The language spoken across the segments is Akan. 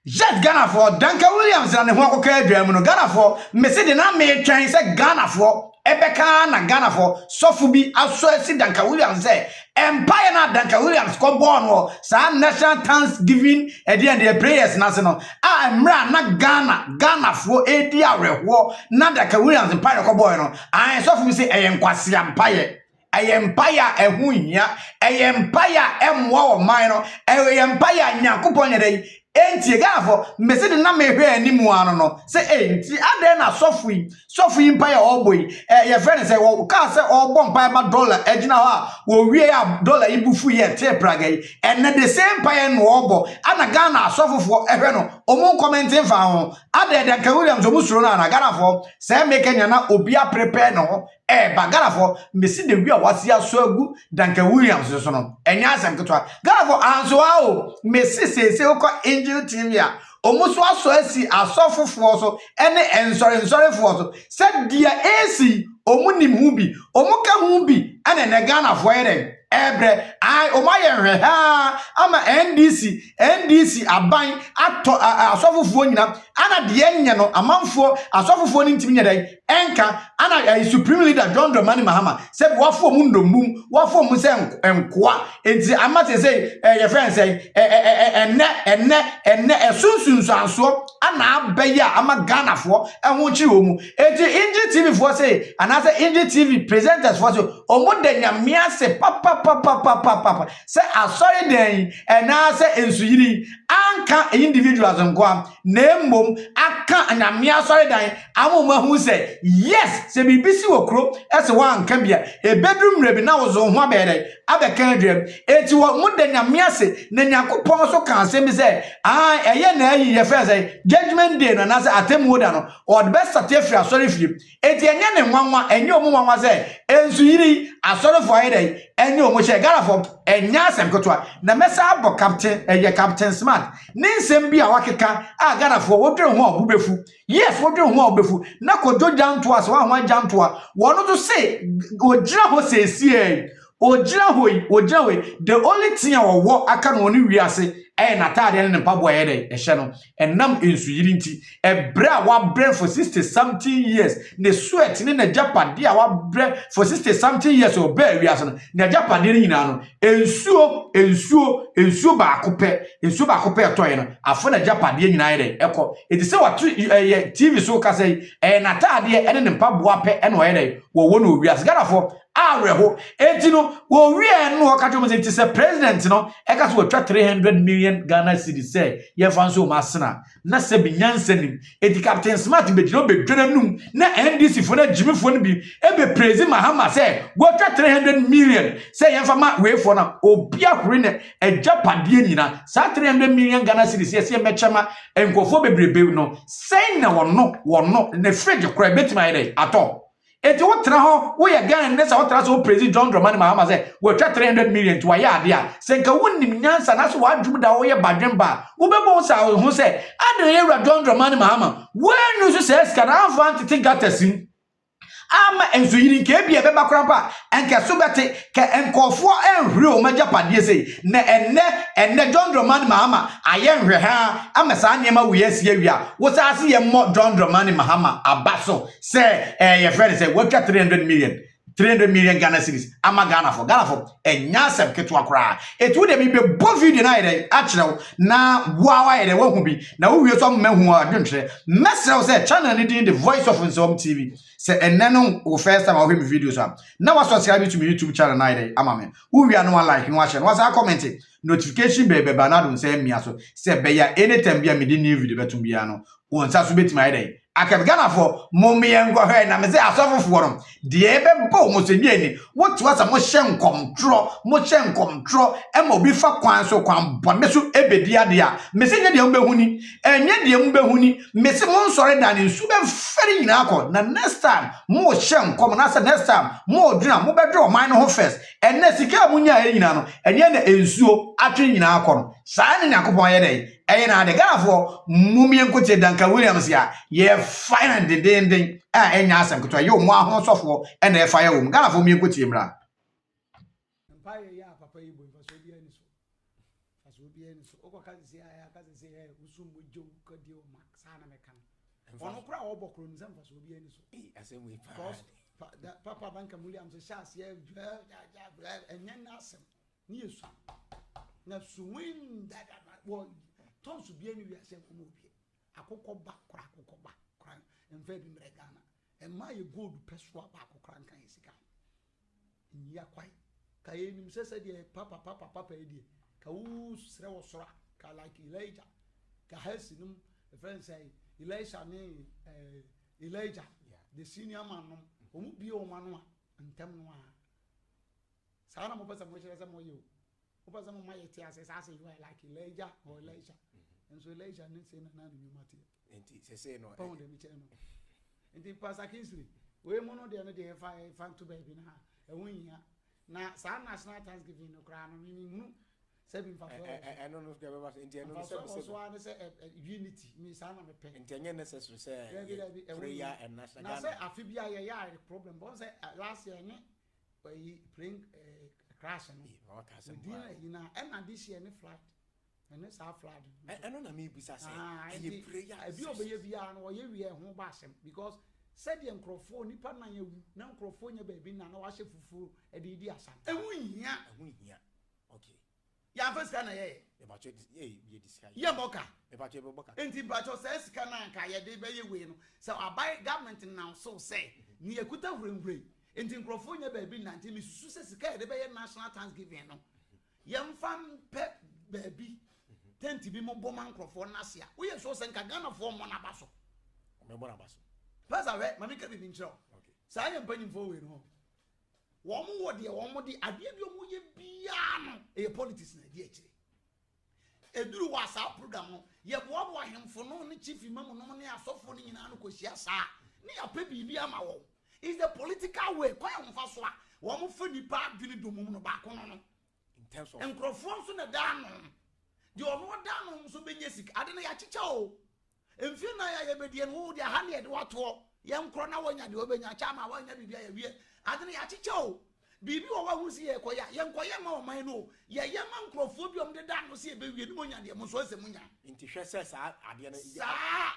Jet Ghana for Duncan-Williams and the Hawker German Ghana for Message na me train say Ghana for Ebeka na Ghana for Sofubi Aswesi Duncan-Williams say Empire na Duncan-Williams come born or sa national Thanksgivin at the end of the prayers national. Mra na Ghana for ADR war na Duncan-Williams Empire come born no. I Sofubi say Kwasi Empire. Empire ehunya empire emwa o mine empire nyankopon yede enti gafo mesede na mehwe animu ano no se enti ade na sofu empire oboy ye friend say wo ka say obo empire ma dollar ejina ho wo wie ya dollar ibufu ye te praga enne the same empire no obo ana Ghana asofofo ehwe no omo commenting fa ho ade Duncan-Williams omusuro na Ghana fo say make nya na obi a prepare no Ghana for Messi de Wia was ya so agu Duncan-Williams so no enya asem ketwa Ghana for anso a Messi se oko Angel TV a omuso aso asi asofofo so ene ensore for so said dia AC omunim hu bi omuka hu bi ene ne Ghana for ere ebre ai omaye hwe ha ama NDC aban ato asofofo nyina ana de enye no amanfo asofofo ni ntimi nyedai enka ana supreme leader John Dramani Mahama se wafo mu ndomum wafo mu se enkoa enti amate se ye friend say enne esunsunsu anso ana abeya ama Ghana fo enwo chi omu enti Inji TV fo say anase Inji TV presenters fo say omo de nyamia se papa se asori den ena se ensuyiri anka individuals nko na aka anyamia asori dan amoma hu se yes se bibisi wokro ese wa anka bia e bedroom rebi na wozo ho abere abeka adrem eti wo muda nyamia se na nyakopon so kan se mi se eye na ayi ye fe se judgment day no na se atemu da no or the best certificate asori fie eti enye ne nwanwa enye omu nwanwa se ensuyiri asori fo ayedai enye omu she Ghana fo enya asem kotwa na mesa abo captain smart ninsem bia wakeka Ghana fo wodwe ho obubefu yes wodwe ho obubefu na kojo janto as wa ho janto a wono to say ogira ho sesie ogira hoi the only thing wo aka no ni wiase na taade ne mpabo yede ehye no enam ensuyiri nti ebra wa brain for 60 something years ne sweat ne na japade a wa brain for 60 something years o ba wiase no na japade nyina no ensuo ba akope toye no afo na japade nyina yede ekọ edi se watu TV so ka say na taade ene ne mpabo ape ene o yede wo no wiase Ghana fo areho etino wo wie no okato mo say se president no eka so twa 300 million Ghana cedis say ye fanso masena na se binyansanim eti captain smart begino bedwena num na NDC fo na jimi fo no bi ebe praise Mahama say go twa 300 million say ye fama we fo na obi ahore ne ejapade nyina sa 300 million Ghana cedis ye mechama enkofo bebrebe no say na wono ne fridge kora betima ide ato eti wotra ho wo ye Ghana ne sa wotra so president John Dramani Mahama say wo twa 300 million to ya ade a se nka wonnim nyansa na so wadwum da wo ye badwemba wo bebo sa ho say ade ye John Dramani Mahama wo nu so say ska na anfa ntete gatasim ama ensuyiri nke bia beba krampa enke so bete ke enkofo enhwe o majapade sei na enne John Dramani Mahama ayenhwe ha ama sa niema wo yesi awia wo sa ase ye mo John Dramani Mahama abaso say ye friend say wo twa 300 million Ghana cedis ama Ghana for enya sem ketwa kra etu de bi be bo video na ide a kire na wawa ide wo hu bi na wo wie so mahu adwentwe mesrew say channel ni the voice of NSawamTV say eneno wo first time I hear me videos am na wa subscribe to my YouTube channel na ide ama me wo wie no like no share no say comment notification be na do say me aso say be ya anytime bia me di new video betum bia no won sa so betima ide akam Ghana for momie ngwa na me say asofofo rom de ebe bo mo se ni wotu asa mo hye nkomtro e ma obi fa kwan so kwan bone so ebedi ade a me se nye de mbehuni enye de mbehuni me se mo nsore da ne nsu be feri nyina akọ na next time mo hye nkom na say next time mo dwuna mo be dwo man no ho first enne sika mo nya nyina no enye na ensuo atwe nyina akọ no saa ne yakopon ye dey na de Ghana for mumie nkote Duncan-Williams ya ye fine den enya asem kotwa ye omo ahosofo na e fire wo Ghana for mumie nkote mra empire ya papa ibo faso bi ani so say usum jo kodi o max ana me kan ono kura obokro ni semfa so obi ani so asem we because papa Duncan-Williams shas ye enye na asem ni yesu na suwin dada wo ton su bi ani wi asem ko mo bi akokọ kra enfa bi mre Ghana emma ye gold peswa ba akokra nkan yesika nyiya kwai ka yenim sese de papa e ka wu sre wo sora ka like Elijah ka hasinum the friend say Elisha ne Elijah the senior man no omu bi o man no antem no a sa na mo pesa mo chere se mo yo o pesa mo ma yeti ase sa say you like Elijah or Elisha and so Elijah ne say na nyumati enti se no pound dem chere no enti Pastor Kingsley we mo no de no de fan to baby na e wonhia na sa national Thanksgiving no kra no mi nu seven fa I don't know if there was enti no say unity me sa na me pe enti enye necessary say prayer and national na say afi bia ye ya problem but say last year ne we bring crash no we na and this year ne flood and this our flood no na me bisa say ye prayer abi obeye bia no ye wie ho ba asem because said the microphone nipa na ye na microphone nya baby na wa hye fufu e de di asam ehunhia okay ya first kana ye ba cho ye discuss ye boka e ba cho be boka enti ba cho say sika na nka ye de be ye we no so abai government now so say ni ekuta hurehureh enti microphone nya baby na enti misusu se sika ye de be ye national Thanksgiving no ye mfam pe baby tenti bi mo boma microphone na sia wo ye so se nka Ghana fo mo na baso me mo na baso Pastor we mami ka bi nchiro okay sa ye mpanyimfo we no wo mo wo de wo mo de ade bi o mo ye bia no e politics na di akire eduru wa sa program no ye bo ahemfo no ne chief imam no ne asofo no nyina no kohia sa ne ya pe bi ama wo is the political way kwa ye mfa so a wo mo fa nipa dwene domum no ba ko no in terms of enkrofo so na da no de ono da no so benye sik ade na ya chicha o emfi na ya ye bedie no wo de ha ne de wato ye nkro na wonya de obenya cha ma wonya bibia ya wie ade na ya chicha o bibi wo wa husi ye koya ye nkoye ma o man no ye ma nkrofo bi om de da no se e be wie ni monya de mo so se munya inti hwe se sa ade na sa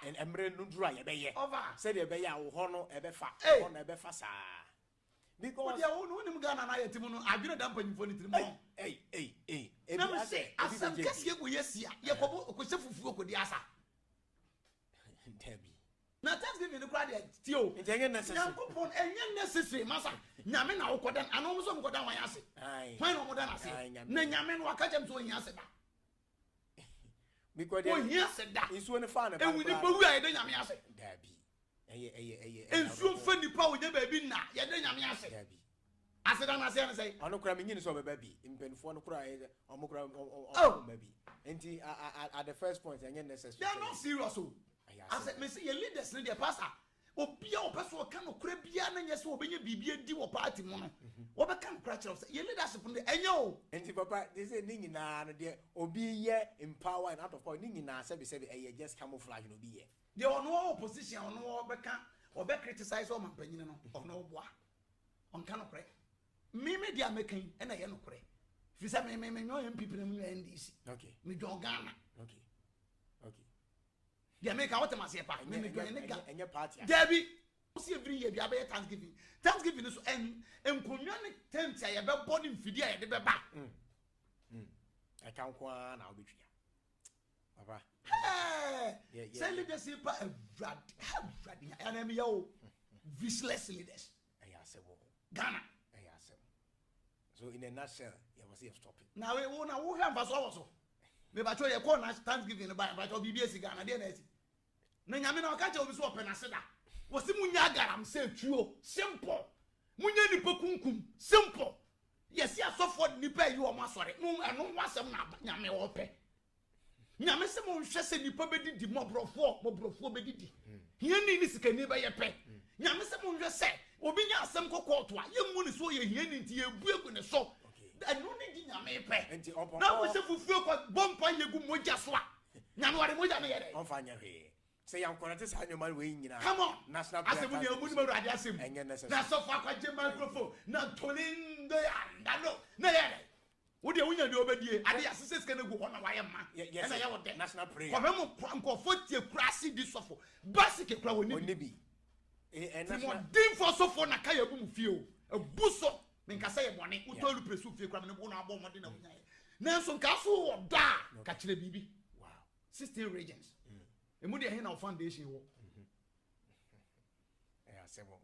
en emre no duru aye be ye over se de be ya wo ho no e be fa ho na e be fa sa because dia wo no nim Ghana na ye timu no adwene da mpanyimfo ni timu e na say asem kase go yesia ye ko se fufu ko di asa Debbie na Thanksgiving no crowd tio enye necessary yankopon enye necessary masa nyame na wo kodan anom so mkodan wan ase wan no modan ase na nyame no aka jem so ohia ase da because they ohia ase da isu ne fa na e wudi pa wu aye de nyame ase Debbie eye ensu fa nipa wo nya ba bi na ye de nyame ase Debbie ase da na ase na say ono kura menyi so beba bi impenfo no kura omo kura omo bi enti at the first point enye necessary they are not serious o ase me say your leaders ne dey pastor obia opeso ka no kura bia na nyese obenya bibia di wo party mo no wo be kan kura kire say your leadership no enye o enti papa they say ni nyina no de obi ye empower and out of power ni nyina se be just camouflage no bi ye the ono opposition ono be kan obe criticize o mampanyine no ono boa on kan no kure me dia mekan e na ye no kure fi say me nyo MPP na mu NDC okay me don Ghana okay dia make what am say pa me do enye party Debbie see every year bia be Thanksgiving so enkonwa ne tent ya be body mfidi ya de be ba I can kwa na obetwa papa say leadership pa everybody and am yo vicious leaders ayasebo Ghana ayasebo so in a nutshell you must stop it now we na wo hwe mfa so me ba cho ye call na Thanksgiving ba cho bibia si Ghana de na esi na nyame na ka che obi so opena seda wo si munya garam se tuo simple munya ni pokunkum simple yes ya so for nipa yi o ma sore no eno wasem na nyame wo pe nyame se mo hwe se nipa be didi mobrofo be didi hiani ni sikani be ye pe nyame se mo hwe se obi nya asem kokoto a ye mu ni so ye hiani nti ye buegu ne so eno ni di nyame pe na wo se fufuo ko bompa yegu moja so a nyame ware moja me yere on fanya hwe say yan konate sa nyoma we nyina come on national asem ni amu ni maru ade asem enye necessary na so fa kwaje microphone na tonindo ya ndano na yere Wode wunya de obedie ade asese sika na go ho na waye ma yes na ye wo de national prayer ko be mo ko fotie kurasi di sofo basic kura woni bi and national dim for sofo na kaya bu mu fie o abuso menka say bone utolu presu fie kura me no na abo mo de na wunya na so nka so wo da ka kire bibi wow 16 regions emu de he na foundation wo asebo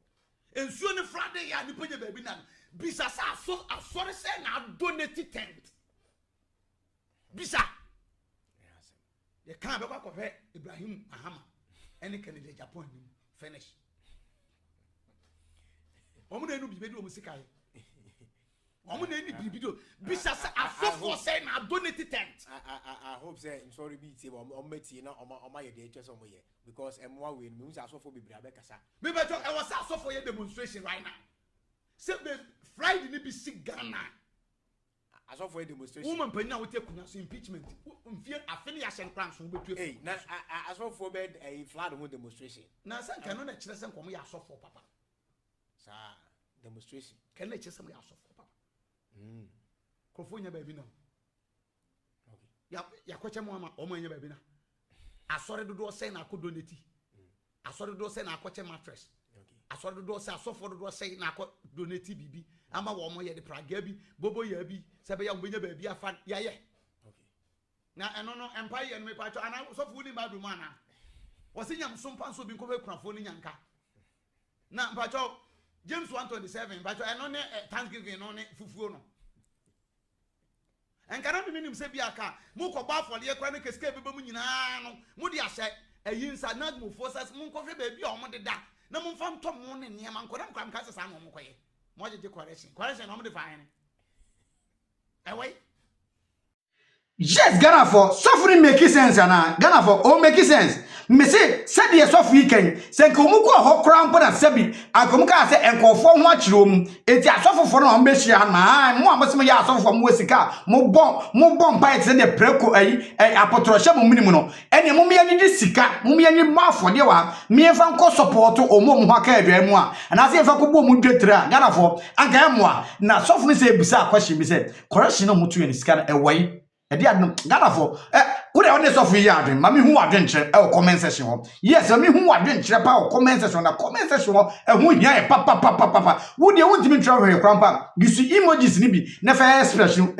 ensuo ne Friday ya ni panye baby na bisa sa so asori say na donate tent bisa ye kan be kwa kofe Ibrahim Ahama any candidate Japan ni finish omu na enu bibi do musika ye omu na eni bibi do bisa sa asofo say na donate tent I hope say sorry be tie o meti na o ye de etwe so mo ye because emwa we no say asofo bibiri abekasa me beto e was asofo ye demonstration right now say Friday ni bi sig Ghana asofo ye demonstration woman panya wote kunya so impeachment mfie afeni ya hyenkran so betu eh na asofo be flood ho demonstration na san kan no na kire sen komo ya asofo papa sa demonstration kan na kire sen ya asofo papa kofo nya ba bi na ya kwache mo ama o mo nya ba bi na asore dodo say na akodo neti asore dodo say na akwache mattress asore dodo say asofo dodo say na akodo neti bibi ama wo mo ye de praga bi bobo ya bi se be ya mbenya ba bi afa ya ye na eno no empire no me pacho ana sofo ni ba do mana wo se nyam so mpa so bi nkofe kunafo ni nyanka na pacho James 1:27 pacho eno ne Thanksgiving no ne fufuo no enkara bi minim se bi aka mu ko ba afole ye kwa ne keske bebe mu nyina no mu di ahye ayinsa nagmo forces mu nkofe ba bi o mo deda na mu mfa ntom mu ne niam nkoda mkram ka sesa no mu koye mo je correction no mo de fine away yes Ghana for suffering make sense ana Ghana for o make sense me say said ye suffer weekend say nko mu ko ho kra mpo na sabi akom ka say enkofo ho akiro mu enti asofofo no mo behia na mo amosem ya asofofo mo sika mo bon pai say de preko apotroshe mo minimu no ene mo me nyi sika mo me nyi mafode wa me fa nko support o mo ho aka adwa mu a na say fa ko bo mu dwetra Ghana for anka mo a na sofo ni say bisa akwashi mi say correction no mo tu ni sika na ewai edi adum Ghana for wo de one sofo yi adwen ma me hu adwen kire comment section ho yes ma me hu adwen kire pa comment section na comment section ho hu hia e papa wo de wontimi ntwa hwe krampa gisu emojis ni bi na fa expression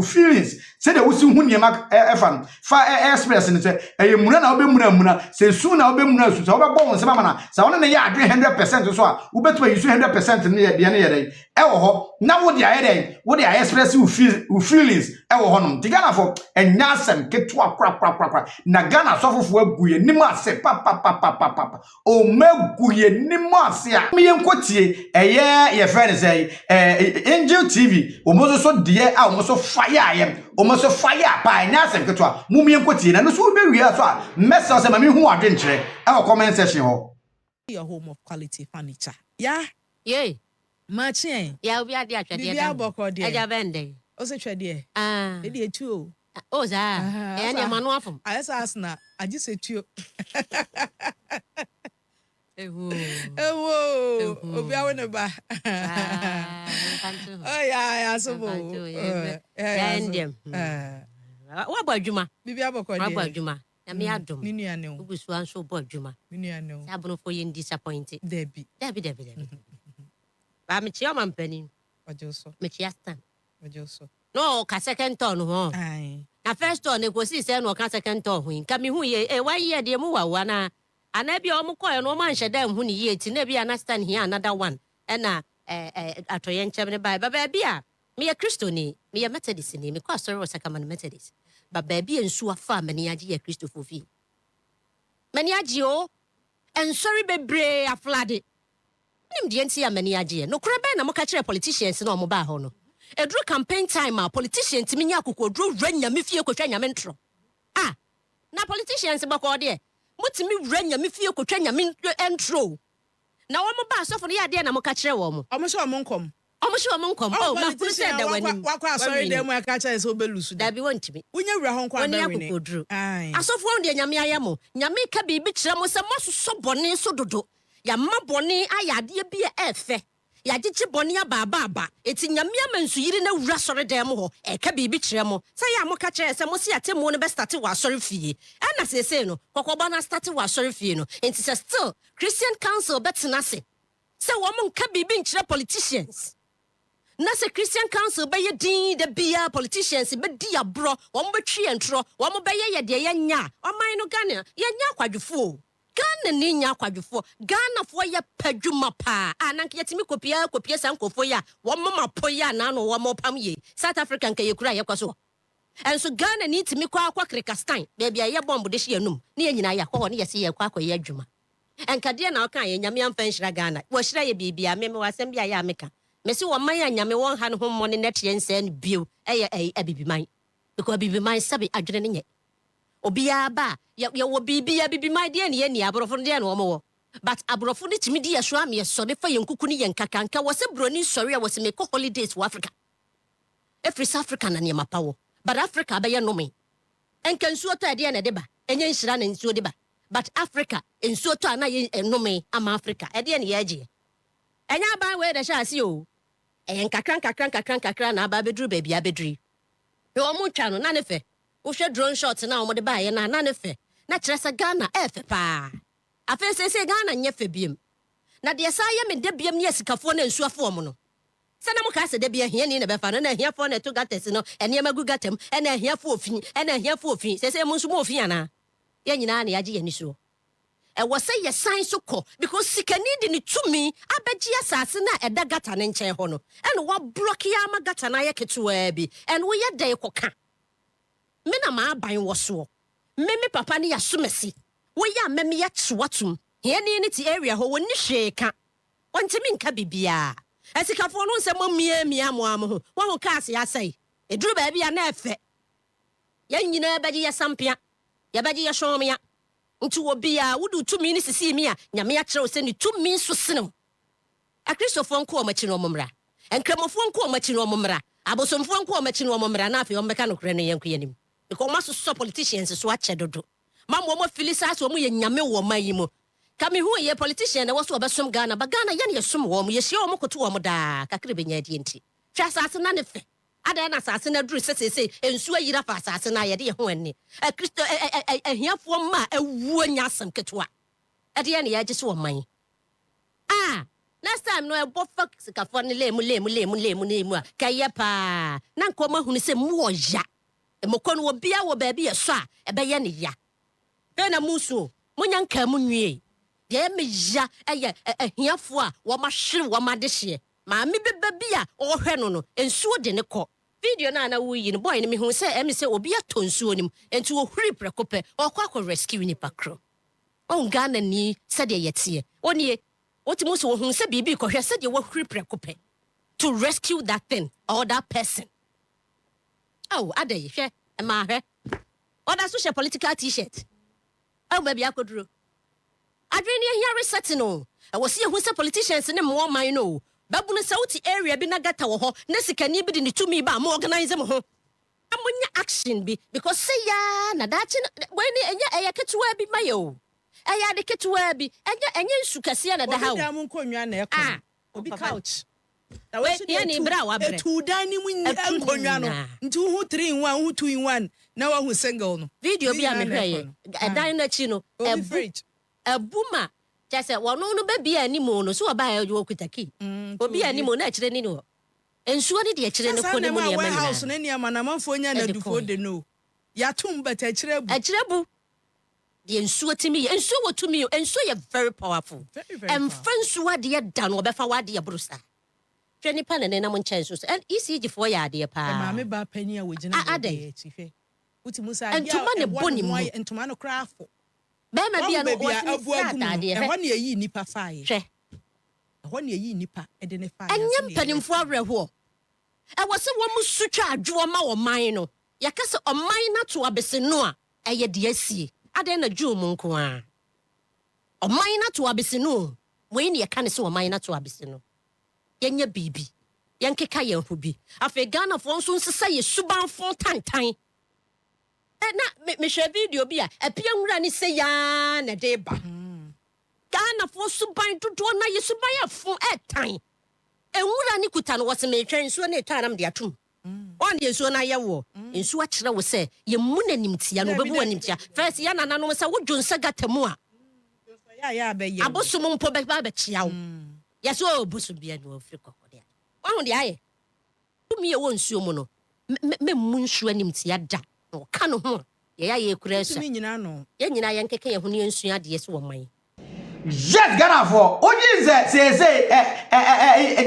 feelings say de wo si hu niema fan fa express ni say muna na obemuna say su na obemuna su say obebo won se ba na say won na ya adwen 100% so a wo betu yisu 100% ni de na ye dey wo ho na wo de aye wo de express wo feelings wo ho no Ghana for enyasem ketua kwa na Ghana sofofo aguye nimu ase papa o maguye nimu ase a me yenkotie ye friend say Angel TV o mo so de a o mo so fire ayem o mo so fire pa enyasem ketua mu me yenkotie na no so be wi so a message say ma me hu adwenkire e comment section ho your home of quality furniture yeah machine ya obi ade atwede bibia boko de eja bende o se twede e de etu o za e ne manu afum ayesa asna agi se tuo ewo obi awo ne ba oh ya so bo ya ndem wa ba adwuma bibia boko de wa ba adwuma ya me adom ni nuane o bubusu anso bo adwuma ni nuane o sabno fo ye disappointed debi ba me chia mampani ojoso me chia stand ojoso no ka second turn ho ai na first turn go see say no ka second turn ho nka me hu ye 1 year de mu wawa na anabi o mu koyo no man hyeda hu ni ye ti na bi understand here another one na atoye nchem ne ba bi a me ye Kristo ni me ye Methodist ni me kwa sorry o sakaman Methodist ba bi ensu afa mani age ye Kristo fofi mani age o ensori bebre aflade nim de enti amani age no kura be na mo ka kire politicians na o mo ba ho no edru campaign time a politicians mi nya kokodru ranya me fie kotwa nya me ntro na politicians bako de mutimi ranya me fie kotwa nya me ntro na wo mo ba sofo ya de na mo ka kire wo mo omo so omo nkom oh ma kuru se da wani wakwa sorry dem aka kire so belusu da bi wontimi unya wura ho nkwa da wini asofo on de nyame ayamo nyame ka bibi kire mo se mo so bone so dodo ya mabone ayade bi efe ya gyeche bɔne aba eti nyamia mansu yiri na wura sɔre dan mu hɔ ɛka biribi kyerɛ mo sɛ ya mo ka kyerɛ sɛ mo si ate mo no bɛ start wɔ asɔre fie ɛna sese no kɔkɔbɔ na start wɔ asɔre fie no enti sɛ still Christian Council bɛtena se sɛ wɔn nka biribi nkyerɛ politicians na sɛ Christian Council bɛyɛ din da bia politicians bɛdi abro wɔn bɛtwi entro wɔn bɛyɛ yɛ deɛ yɛnya ɔman no Ghana yɛnya kwadwefo Ghana ni nya kwadwefo Ghana fo yɛ padwuma pa ananka yɛtimi kopia sankofo ya wɔn mama poya na no wɔn pam ye South Africa nka yɛkura yɛkɔ so ɛnso Ghana ni timi kɔ Krikastan baabi a yɛ bomb de hye anum ne yɛ nyina yɛ kɔ hɔ ne yɛ se yɛ kɔ akɔyɛ adwuma enka de na ɔka yɛ nyame amfa nhyira Ghana wɔ hyira yɛ bibia me wasɛm bia yɛ ameka mesi wo man ya nyame won ha no ho mo ne netie nsa ne bio abibiman because abibiman sabi adwene ne nye obia ba ye wo bibia abibiman de ne ye ni aborofo de ne wo mo but aborofo de timi de ye so am ye so de fa ye nkuku ne ye nkakanka wo se broni sori a wo se me ko holidays wo Africa every South Africa na ne mapa wo but Africa ba ye no me enka nsuo to ade na de ba enye nhyira na nsuo de ba but Africa nsuo to ana ye no me ama Africa ade ne ye agye enya ban we de sha ase o eyen kakran na aba bedru baby abedri e o mu twa no na ne fe wo hwe drone shot na o mo de ba ye na ne fe na kire sa Ghana efe pa afa se Ghana nye fe biem na de sa ye me de biem ne sikafo na nsuafo mo no se na mo ka se de bia hia ni na be fa no na hia fo na to gates no ene ma gu gatem ene hia fo ofin se mo nsu mo ofin ana ye nyina na ya gye ye ni so was say yes sign so call because sikani di ni tumi abeji asase na eda gata ne nchen ho no and wa block ya ma gata na ye ketewa bi and we ye dey koka me na ma aban wo so me papa ne ya somasi we ya me ya chewatum he ni ti area ho woni hweka ontimi nka bibia asikafo no nse mo mia mo am ho wo ho ka ase asai eduru ba bia na efe ya nyina beji ya sampia ya beji ya shomia ntu obia wudu tumi ni sisi mi a nyame a kire o se ni tumi so senem akristofo nko o machi no momra enkramofo nko o machi no momra abosomfo nko o machi no momra na afi o mbeka no kure ne yanko yanim because maso so politicians so a chedodo mammo mo filisa so mo ye nyame wo mayimo kami hu ye politician na waso obesom Ghana ba Ghana ye ne yesom wo mo ye hye o mo koto wo mo da kakre benya die nti twa asase na ne fe ada na asase na duru sesese ensu ayira fa asase na ye de ho anni kristo ahiafo ma awuo nya asem ketwa ade ye ne ya gye so wo man next time no ebo fox kafo ne lemu a kaye pa na nkoma hunu se mu oya emoko no obi a wo ba bi ye so a ebe ye ne ya be na muso munya nka mu nwie de me ya eye ahiafo a wo ma hwere wo ma de hye ma me beba bi a o hwe no ensuo de ne kɔ video na wuyi no boy ne me hu se emi se obi atonsuo nim enti wo hwere prekope okɔ rescue ni pakro on Ghana ni se de yete oni oti mo so wo hu se bibi kɔ hwɛ se de wo hwere prekope to rescue that thing or that person adai hwɛ ma hwɛ oda so hwɛ political t-shirt baby akoduro adwene ahia reset no wo se hu se politicians ne mo man no babu no sauti area bi na gata wo ho na sikani bi de ne tumi ba mo organize mo ho amonya action bi because say ya na dachi we ni enya eya ketewa bi mayo eya de ketewa bi enya nsu kase na da ha obi da mu nkonwa na ekɔ obi couch na we ye ni bra wa bre etu dan ni mu nkonwa no nti hu 3 in 1 hu 2 in 1 na wa hu single no video bi a me hwɛ ye dan na chi no ebuma jase wono no ba bia ni mo no so ba ya wo kutaki obi ani mo na kire ni no ensuo ni de kire ne ko ne mo ne ma house ne ne ma na manfo nya na dufo de no ya tum beta kirebu de ensuo timi ensuo wotumi ensuo ye very powerful and fansuo de da no obefa wa de brusa hwe ni pa ne na mo nchen so and ECG fo ya de pa ma me ba pani a wogina de hwe uti musa ya entuma ne boni mo entuma no krafo be ma bia no wotata de he ho ne yi nipa faaye hwe ho ne yi nipa e de ne faaye anyam panimfo awreho e wo se wo musutwa adwo ma wo man no yakase o man na to abese no a eye de asie ade na dwo mu nko a o man na to abese no we ne yaka ne se o man na to abese no yenya bibi yenkeka ye ho bi afa Ghana fo nso nsesa ye suban fo tantan na me share video bi a apia nwura ni se ya na de ba Ghana fo suban dodo na ye suban afo etan enwura ni kuta no wose me twen so na eto anam de atum on de so na ye wo ensu a kire wo se ye mu na nimtia no bebu nimtia first ya nana no se wo dwonsa gatamu a ya be ye abosom mpo be ba chia wo ya so obusu bia no afri kokode a wo de aye tumi ye wo nsuo mu no me mu nsuo nimtia da no ka no ho ye kura so tumi nyina no ye nyina ye nkeke ye ho ne nsuo ade so wo man. Yes, Ghana for Oji say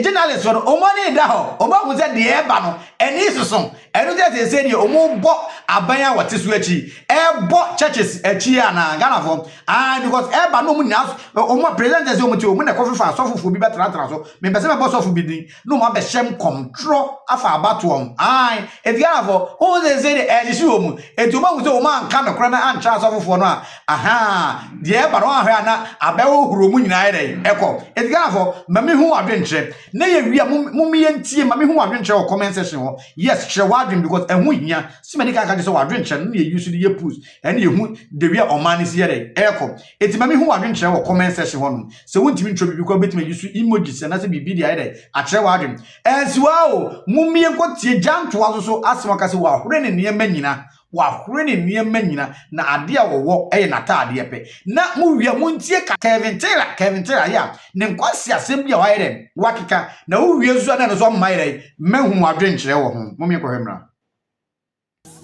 journalist for Omani Daho, Oma was at the Ebano, and Isuson, and just say the Omo bought Abaya what is whichy, bought churches at Chiana, Ghana for, and because Ebano Munas, Oma present as Omo to win a coffee for so for be better so, maybe some boss of bidding, no more shem control of our battle. Aye, if Ghana for all they say the Edisuum, and to Mount Oman can of Crana and Charles of Fona, aha, the Ebano, Rumu nyinaere eko edigafo mame hu adwenche na ye wia mummi yentie mame hu adwenche o comment section ho yes share wadwen because ehu hia simani kan ka je so wadwenche no ye use ye push and ye hu de wia omani se yere eko eti mame hu adwenche o comment section ho no se wontimi ntro bi because betime use emojis na se bibi dia yere a share wadwen ensiwa o mummi enkotie janto aso so asema ka se wa hore ne ne manyina wahore ne niema nyina na ade a wowo nata ade pe na mu wia mu ntie ka Kevin Taylor ya ne nkwasi asem bia wa yere wakika na wo wie zu na so mma yere mehu adwenkyere wo ho mo me kohemra.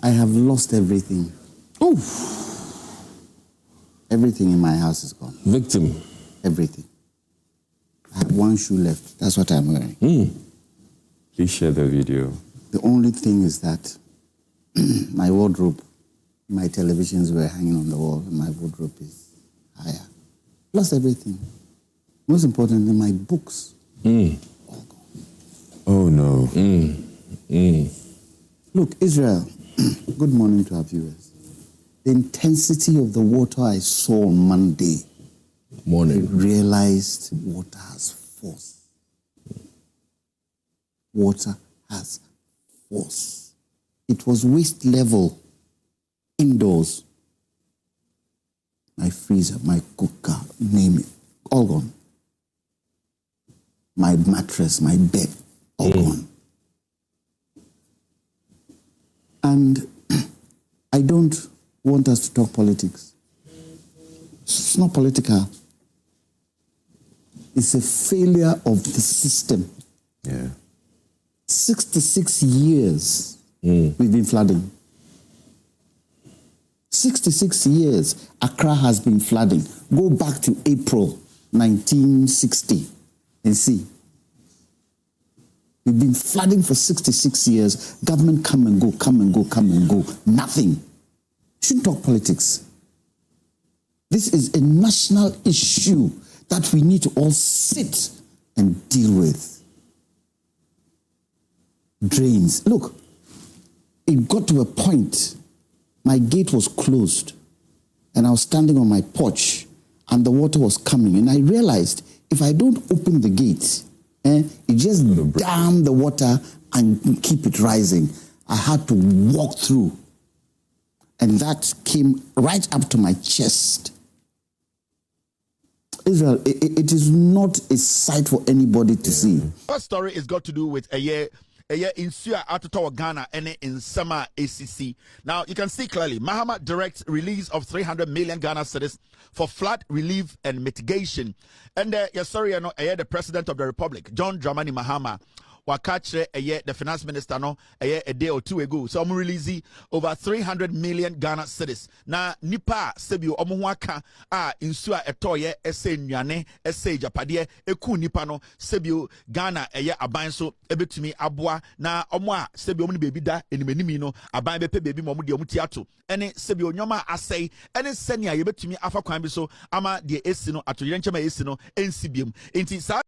I have lost everything. Oof. Everything in my house is gone. Victim. Everything. I have one shoe left. That's what I'm wearing. Please share the video. The only thing is that my wardrobe, my televisions were hanging on the wall, and my wardrobe is higher. Lost everything. Most importantly, my books. All gone. Oh no. Look, Israel, good morning to our viewers. The intensity of the water I saw on Monday, I realized water has force. Water has force. It was waist level indoors. My freezer, my cooker, name it, all gone. My mattress, my bed, all gone. And I don't want us to talk politics. It's not political. It's a failure of the system. Yeah. 66 years we've been flooding. 66 years Accra has been flooding. Go back to April 1960 and see. We've been flooding for 66 years. Government come and go, come and go, come and go. Nothing. Shouldn't talk politics. This is a national issue that we need to all sit and deal with. Drains. Look, it got to a point, my gate was closed and I was standing on my porch and the water was coming and I realized if I don't open the gate, it just dam the water and keep it rising. I had to walk through and that came right up to my chest. Israel, it is not a sight for anybody to see. First story is got to do with a year in Suya Atotawa Ghana and in Sama ACC. Now you can see clearly Mahama directs release of 300 million Ghana cedis for flood relief and mitigation. And the President of the Republic, John Dramani Mahama, catch the finance minister a day or two ago. So I'm releasing over 300 million Ghana cedis. Na nipa sebio omuwaka insua etoye ese nyane ese japade eku nipa no sebio Ghana abanso ebetumi aboa na omwa sebio mu baby da enimeni no aban bepe baby mo de omutiato ene sebio nyoma asai ene senia yebetumi afa kwan bi so ama de esi no atoyenchema esi no ensibiem enti sa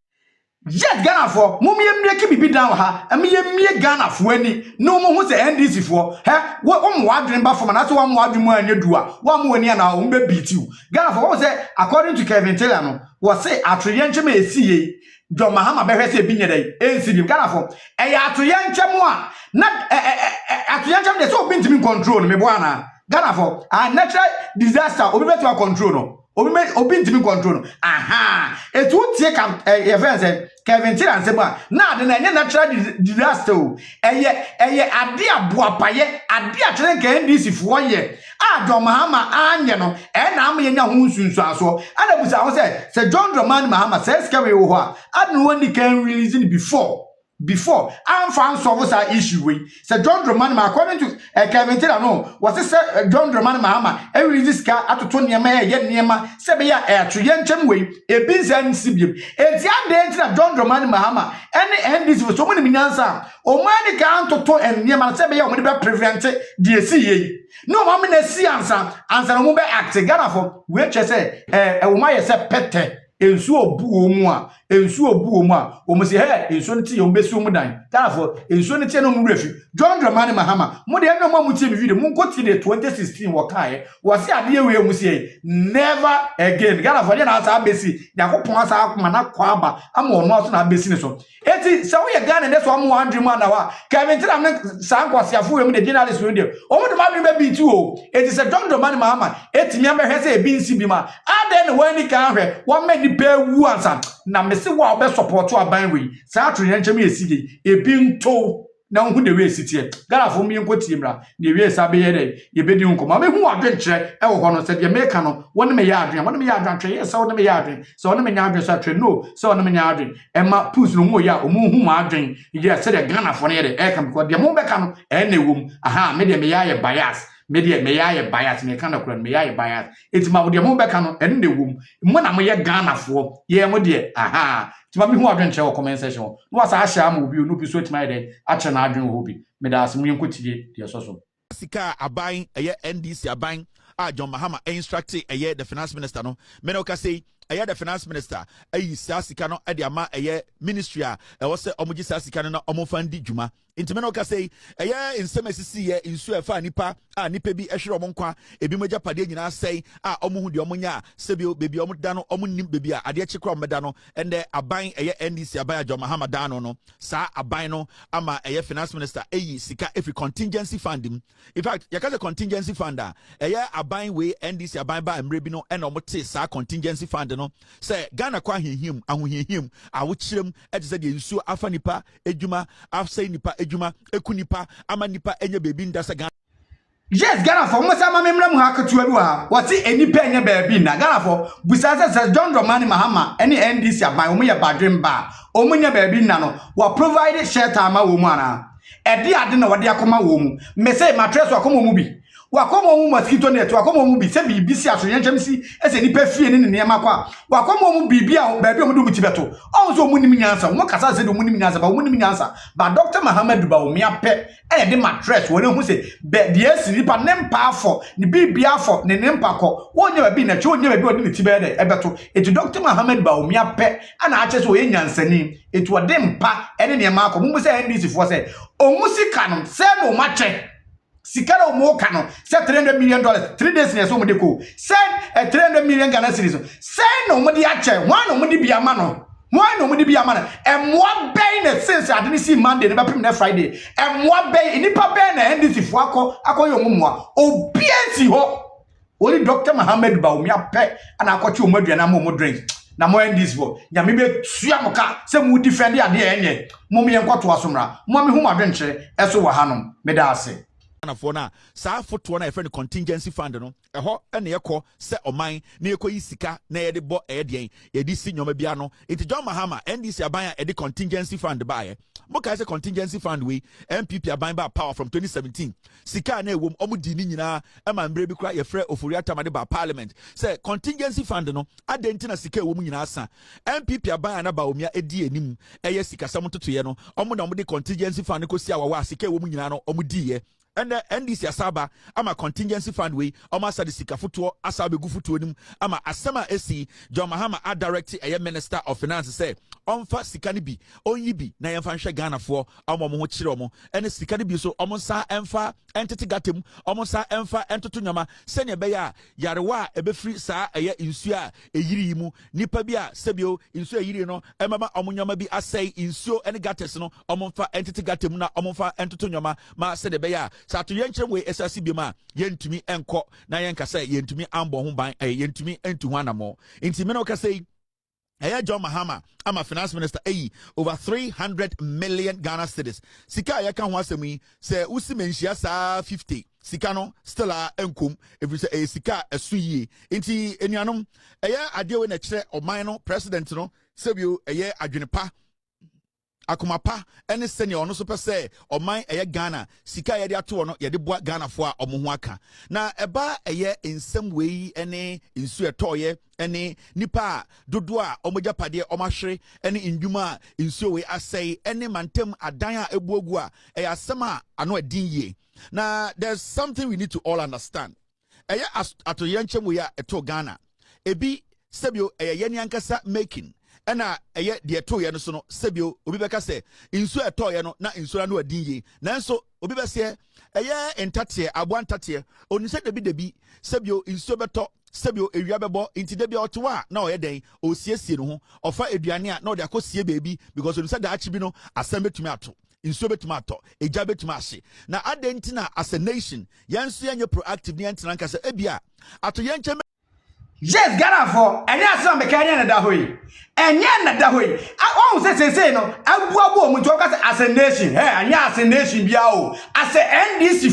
Jet Ghana for mummy make me be down ha and me Ghana for any no more who say NDC for what wadrin back from another one wadrin and you do one more near now beat you. Ghana for what say according to Kevin Taylor was say Atriyanchema esi John Mahama behe say binya day NCD Ghana for Atriyanchema not Atriyanchema they so been to me control me boana Ghana for a natural disaster obi better control no obi ntimi control no aha etu tie ka ye fence Kevin Tira nsema na de na enye natural disaster o eye ade aboapaye ade a kire nka NDC fo ye a John Mahama anye no na am ye nya ho nsunsu aso ana busa ho se John Dramani Mahama says ka we wo ho a adno woni can release it before I'm found solve that issue we say John Dramani according to Kevin Tira no was say John Dramani Mahama e release car atoto niema ye niema se be ya to ye nchem we e bi nsa nsibiem enti ade na John Dramani Mahama ene NDC for so many minyansa o mani ka antoto niema se be ya o mo be prevent the esi ye no mama na si ansa no mo be act Ghana for we che say e wo ma ye se pete ensu obu omu a omu se he ensu nti yo mbesi omu dan therefore ensu nti no mu refi John Dramani Mahama mo de no mu tie video mu nkoti de 2016 wo kae wo se ade we mu se never again Ghana for na asa abesi yakopon asa akoma na kwaba ama ono aso na abesi ne so eti se wo ye Ghana ne so omu 100 mu na wa Kevin Tira ne san kwasiafo we mu de journalist we de omu de ma bi be tu o eti se John Dramani Mahama eti mi amehwe se ebi nsi bi ma ade ne wani kan hwe wo me ni pewu ansa na mesi wa obe support aban we sa atro nchem esige ebi nto na hu de we sitie Ghana fo mi nkoti mra na we sa be ye de ye bedi nkoma me hu adwenkyere e wo ho no se de meka no woni me ya adwen twe ye se woni me ya adwen se woni me nya adwen sa twe no se woni me nya adwen e ma pus no mo ya o mu hu ma adwen ye se de Ghana fo no ye de e kam ko de mo beka no e na ewum aha me de me ya ye bias media me ya bias me kind of me ya bias it's ma wo mo beka no en de wom mo na mo ye Ghana fo ye mo de aha tima me hu adwenche wo comment section no wasa ahia ma obi no bi so tima de ache na adwen ho bi me da asem yenkotide de so sika aban eye NDC aban a John Mahama instruct eye the finance minister no me no ka say eye the finance minister ayi sika no e de ama eye ministry a e wo se omogi sika no na omofandi djuma intime no ka say eye insemesisi ye insu efa nipa a nipa bi ehwere omonkwa ebi moja pade nyina say a omohu de omonya sebio bebi omoda no omonim bebi a ade chekra omeda no ende aban eye NDC aban John Mahama da no sa aban no ama eye finance minister ayi sika every contingency fund in fact yakaze contingency fund a eye aban we NDC aban ba amre bi no ena omote sa contingency fund no say Ghana kwa hihim ahohihim awochirem ejese de nsuo afa nipa ejuma afsai nipa ejuma ekunipa ama nipa enye bebi ndasa Ghana. Yes, Ghana for mo sama memra mu hakatu abi wa wati enipa enye bebi na Ghana for busasa se John Dramani Mahama eni NDC aban omo ye badwen ba omo nya bebi na no wa provide shelter ama wo mu ana edi ade na wode akoma wo mu me say mattress akoma mu bi wakoma mu mosquito net wakoma mu bi se bibi si aso yenchem si ese nipa fie ne niema kwa wakoma mu bibi a bebi omo du tibeto on so mu nim nyansa mo kasa se do mu nim nyansa ba mu nim nyansa ba Dr. Muhammad ba omi ape e de mattress wona hu se be de esi nipa ne mpa afọ ne bibi afọ ne mpa kọ wonya ba bi na che wonya ba bi odi ne tibe de ebeto eti Dr. Muhammad ba omi ape ana ache se oye nyansani eti ode mpa ene niema akọ mu se NDC fo se omu sika no se no mache sikara omo kano say $300 million 3 days na so mo de ko say $300 million Ghana cedis say no mo de ache wan no mo de bia ma no wan no mo de bia ma na emwa bay na since adini si Monday na bapem na Friday emwa bay nipa bay na NDC fo akoyo mumwa obianti ho only Dr. Muhammad ba omi ape ana akọchi omadua na mo drink na mo NDC fo nyame be tua moka say mo defend ade enye mo me enkoto asomra mo me hu madwenche eso wo hanom me da ase na sa foto na efre contingency fund no eho ene yekọ se oman na yekọ yisika na yede bo edien yedi si nyoma bia no enti John Mahama NDC aban a edi contingency fund ba ye mo ka se contingency fund we MPP aban ba power from 2017 sika na ewom omu di ni nyina ema mbre bi kra yefre ofori atamade ba parliament se contingency fund no adenti na sika ewom nyina asa MPP aban na ba omia edi enim eye sika sam totoye no omu na omu di contingency fund ko si awawa sika ewom nyina no omu di ye and NDC asaba ama contingency fund we ama sa de sika foto asabe gu foto nim ama asema esi John Mahama a direct minister of finance say ɔmfa sika no bi ɔnyi bi na yɛmfa nhwɛ Ghanafoɔ ɔmo ho kyerɛ ɔmo ɛne sika no bi so ɔmo nsa ɛmfa ɛntete gatem ɔmo nsa ɛmfa ɛntoto nyama sɛnea ɛbɛyɛ a yarewa a ɛbɛfiri saa ɛyɛ nsuo a ɛyiri yi mu nipa bi a sɛbio nsuo a ɛyiri no ɛmama ɔmo nyama bi asɛe nsuo ɛne gates no ɔmo mfa ɛntete gatem na ɔmo mfa ɛntoto nyama ma sɛnea ɛbɛyɛ a saa to yɛnkyerɛ wei ɛsase bi ma yɛntumi ɛnkɔ na yɛnkasa yɛntumi ambɔ ho ban yɛntumi ɛntu ho anamɔ nti mene wokasa yi ɛyɛ John Mahama ama finance minister over 300 million Ghana cedis sika a yɛka ho asɛm yi sɛ wosi menhyia saa 50 sika no still a enkom ɛfiri sɛ ɛyɛ sika ɛso yie nti enuanom ɛyɛ adeɛ wei na kyerɛ ɔman no president no sɛbio ɛyɛ adwene pa akoma pa ɛne sɛnea ɔno so pɛ sɛ ɔman ɛyɛ Ghana sika yɛde ato no yɛde boa Ghanafoɔ a ɔmo ho aka na ɛba ɛyɛ nsɛm wei ɛne nsu ɛtɔɔyɛ ɛne nipa a dodo a ɔmo gyapadeɛ ɔmo ahwere ɛne ndwuma a nsuo wei asɛe ɛne mantam adan a ebuogu a ɛyɛ asɛm a ano ɛdin yie na there's something we need to all understand ɛyɛ atoyɛnkyɛm wei a ɛtɔ Ghana ebi sɛbio ɛyɛ yɛne ankasa making ɛna ɛyɛ deɛ to yɛ no so no sɛbio obi bɛka sɛ nsuo ɛtɔ yɛ no na nsuo no adin yie nanso obi bɛsɛ ɛyɛ ntateɛ aboa ntateɛ oni sɛ debi sɛbio nsuo bɛtɔ sɛbio ewia bɛbɔ nti debi ɔto a na ɔyɛ den osiesie no ho ɔfa aduane a na ɔde akɔsie baabi because oni sɛ daakye bi no asɛm betumi ato nsuo betumi atɔ egya betumi ahye na adɛn na as a nation yɛn nso yɛnyɛ proactive ne yɛn tena nkasa ebia ato yɛn nkyɛn yes Ghana for any asem be kan na da hoyi enye na da hoyi o say no abuabu o mu to as a nation anya as a nation bia o as a NDC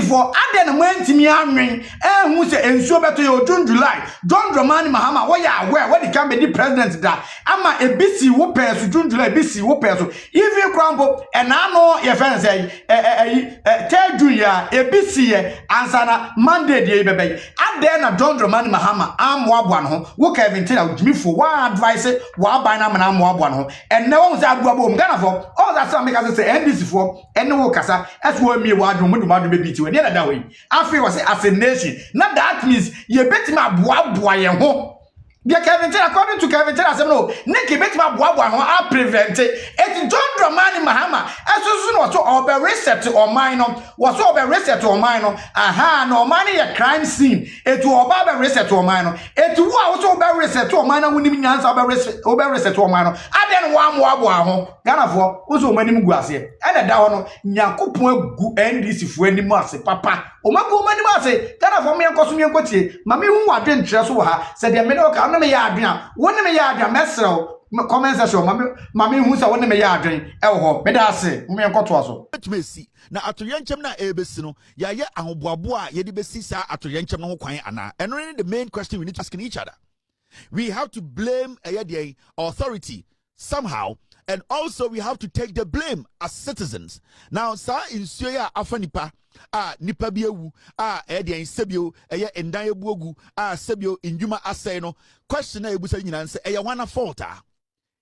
for ade na mwantimi anwen ehun se ensuo beto ye June July John Dramani Mahama wo ya aware what the can be the president da ama ebisi wo peso June July ebisi wo peso even crambo enano ye fen say third June ya ebisi ye ansana Monday dey bebe ade na John Dramani Mahama amwoaboa no ho wo Kevin Tina ujimifo wa advice wa ban na amwoaboa no ho enne wo say abuabo m Ghana for all that say make us say NDC for enne wo kasa eso mi wa adwo baby to any other way. After was as a nation. Now that means you bet my boy and home. Kevin according to Kevin I said no, Nicky bet my boy I prevent it. It's John Dramani Mahama. As soon as all be reset or minor, was all be reset or minor. Aha, no money a crime scene. It will be reset or minor. It will also be reset or minor when you be reset or minor. I then one more Ghana for also many muguasi. And that one, Nyankopon gu NDC for any mass, papa. O mago many mass, Ghana for me and Cosmian Cotti. Mammy, who are doing trust her, said the middle of me yardina. One me yardina, Messel, comments as your mammy who's a one me yardin. Elho, Medase, me and Cotwaso. Let me see. Now, at Yanchem na Ebesino, Yaya and Boabua, Yedibesisa at Yanchem no Quine Anna. And really the main question we need to ask each other. We have to blame a authority somehow. And also we have to take the blame as citizens. Now, sa in Suya Afanipa, nipa biewu, in sebio, endaye buogu, sebio in Juma aseno, question ebusa nyina nse, wana faulta.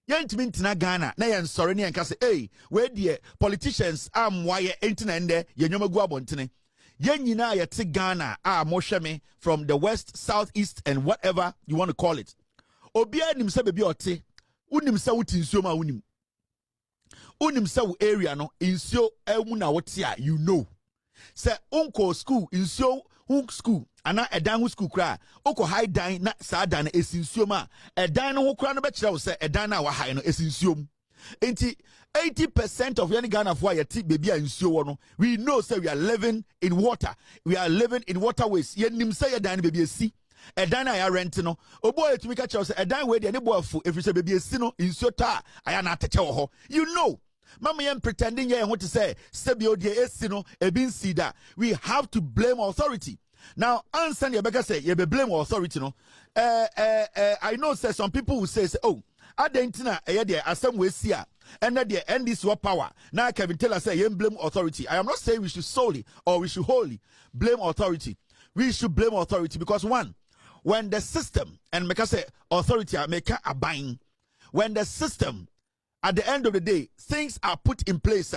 Yentimi ntina Ghana, na yan sorry ni yanka say, where dear politicians why entina ende, yenyoma gu abontene. Yen nyina yete Ghana, mosheme, from the west, south, east, and whatever you want to call it. Obia nimse bebi ote, unim sa uti nsioma unim. Unim sa area no insio na wotia you know. Say unko school insio hook school ana edan school kra oko high dan na sa dan esinsio ma edan no ho kra no be kire wo say edan na wa high no esinsio enti 80% of any Ghana for yeti baby insio wo no we know say we are living in water, we are living in waterways yenim say edan baby esi edan na ya rent no obo etumi ka kire say edan we de ne boafu efri say baby esi no insio ta aya na ateche wo ho you know. Mama yam pretending ye want to say sebio de esino ebin sida. We have to blame authority. Now answer your beggar say you be blame authority no. I know say some people will say oh adentina eye de asem we sia and that the end this what power. Now Kevin tell us say you blame authority. I am not saying we should solely or we should wholly blame authority. We should blame authority because one, when the system and make us say authority make a bind, when the system at the end of the day, things are put in place.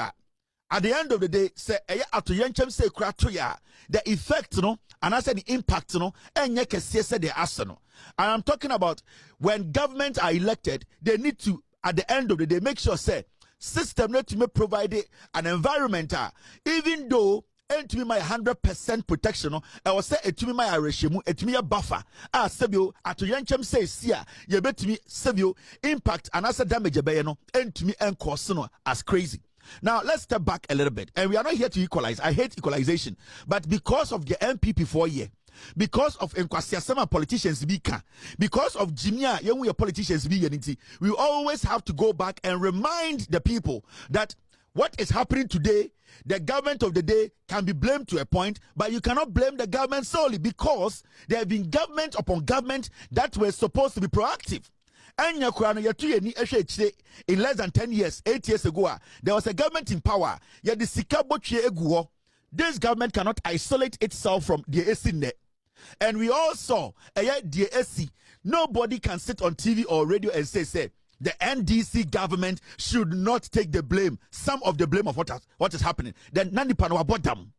at the end of the day, say ato yenchem say kura to ya, the effect no, and I said the impact no, and ye can say the asano. And I'm talking about when governments are elected, they need to, at the end of the day, make sure say system not to provide an environment, even though and to me my 100% protection, I was say it to me my regime, it to me a buffer. Sebio, at to yanchem say, sia, you bet to me, Sebio, impact and as a damage a bayano, and to me and course as crazy. Now, let's step back a little bit. And we are not here to equalize. I hate equalization. But because of the MPP 4 year, because of Nkwasiasema politicians because of Jimia, young politicians we always have to go back and remind the people that what is happening today, the government of the day can be blamed to a point, but you cannot blame the government solely because there have been government upon government that were supposed to be proactive. In less than 10 years, 8 years ago, there was a government in power. This government cannot isolate itself from the AC. And we all saw the AC. Nobody can sit on TV or radio and say the NDC government should not take the blame, some of the blame of what is happening. Then Nani Panwa bottom.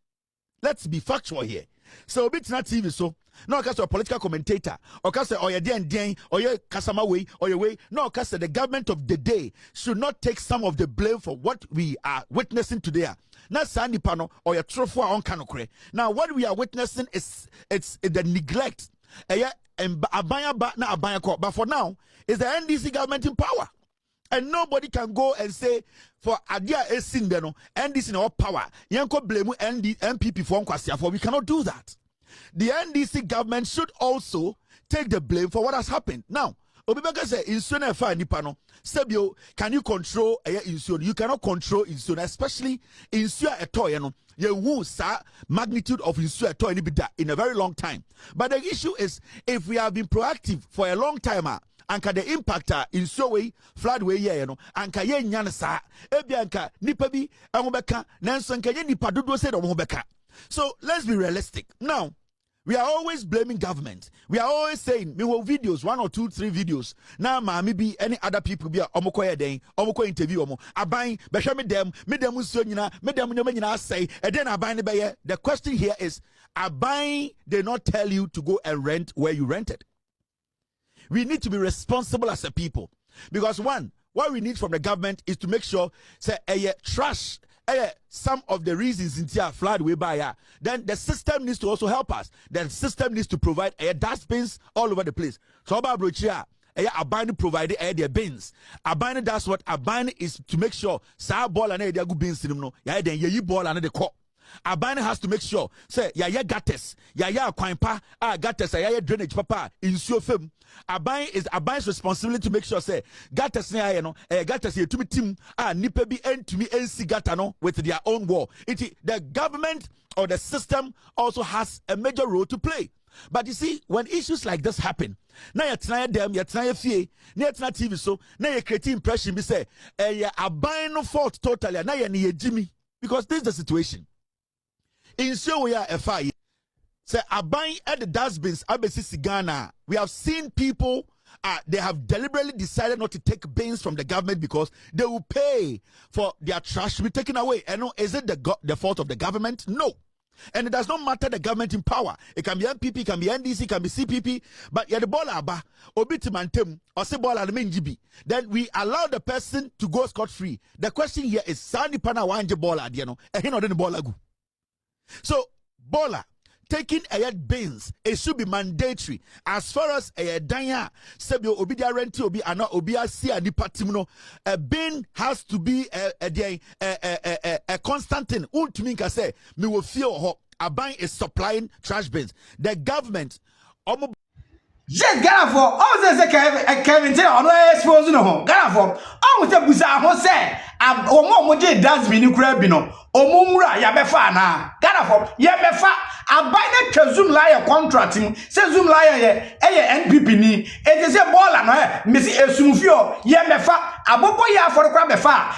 Let's be factual here. So it's not TV so no cause a political commentator or cause or your den or your Kasama way or your way no cause the government of the day should not take some of the blame for what we are witnessing today. Not Sandy Pano or your trophy on Kanokre. Now what we are witnessing is it's the neglect. But for now is the NDC government in power. And nobody can go and say for Adia Esindeno, NDC in our power. Yanko blame MPP for Nkwasiafo. We cannot do that. The NDC government should also take the blame for what has happened. Now, Obibeka say insure fa nipano. Sebio, can you control insure? You cannot control insure, especially insure a toy. You won't sa magnitude of insure a toy in a very long time. But the issue is if we have been proactive for a long time. Anka the impactor in so way flood way anka ye nyane sa ebianka nipa bi ehobeka nanso nka ye nipa dodo say ehobeka. So let's be realistic. Now we are always blaming government. We are always saying me will videos 1 or 2 3 videos now maybe any other people be omokoye den omoko interview omo aban be hwe me dem nsuo nyina me dem nyina say e den aban ne be. The question here is aban did not tell you to go and rent where you rented. We need to be responsible as a people. Because one, what we need from the government is to make sure, say, trash, some of the reasons in here flood way by. Then the system needs to also help us. The system needs to provide dustbins all over the place. So about Brochia, Abani provided their bins. Abani does what Abani is to make sure sa ball and their good bins in them. Then ye ball and the court. Abani has to make sure, say, gutters, kwampa, gutters, drainage, papa, in so film. Abani's responsibility to make sure, say, gutters, gutters, to me, team, nipebi, and to me, NC gutter, with their own wall. The government or the system also has a major role to play. But you see, when issues like this happen, now you're trying them, you're trying fear, now it's not TV, so now you're creating impression, we say, no fault totally, now you're Jimmy, because this is the situation. In so we are a fire. Say abang at the dustbins, abesi Ghana. We have seen people they have deliberately decided not to take bins from the government because they will pay for their trash to be taken away. And is it the fault of the government? No. And it does not matter the government in power. It can be MPP, it can be NDC, it can be CPP, but the ball aba obitimantem or say ball GB. Then we allow the person to go scot free. The question here is Sani Pana wanje ball adiano, and he not the ball agu. So, baller, taking bins, it should be mandatory. As far as danya, sebio obidia renti obi ana obia si ani patimuno, a bin has to be a constant thing. Ultiminka say, me will feel ho. A bank is supplying trash bins. The government, yes, Ghana for all the Kevin tell on where expose no Ghana for all the busa ho say omo je dustbin ni kura bi no omumura ya befa na Ghana for ya befa abai na twa zoom lion contract mu say zoom lion ye NPP ni e say baller no me si esumfio ya befa abobo ya for kura befa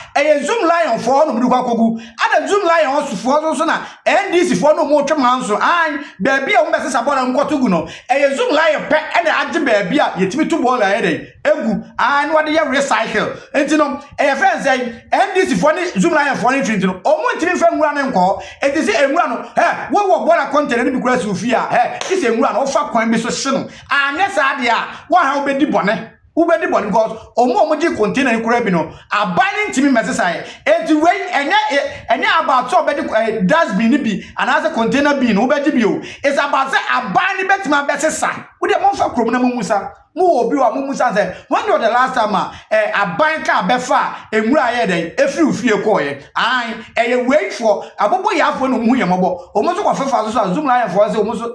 zoom lion for no mu kwakogu ada zoom lion osufo so na NDC for no mo twema nso an ba bia wo be say baller nkotogu no zoom lion pe and I did baby, yet me to ball ahead. egu and what they recycle enti no e friend say NDC for ni zoom line for ni twin no omo ntimi fa nwura ne nko enti say enwura no wo bola content ni bi kura su fi a isi enwura no fa kwan bi so hye no anya sa de a wo ha obedi bone because omo ji container ni kura bi no abani ntimi mesesai enti we enya about so obedi dustbin ni bi and as a container bin obedi bi o it's about say abani betima besesai wo de mo fa krom na mo musa mo obi wa mo musa say when was the last time aban ka befa enwura ye den efiri ufie ko ye wait for abobo ya afo no hu ye mobo omo so kwa fefa so zoom line for say omo so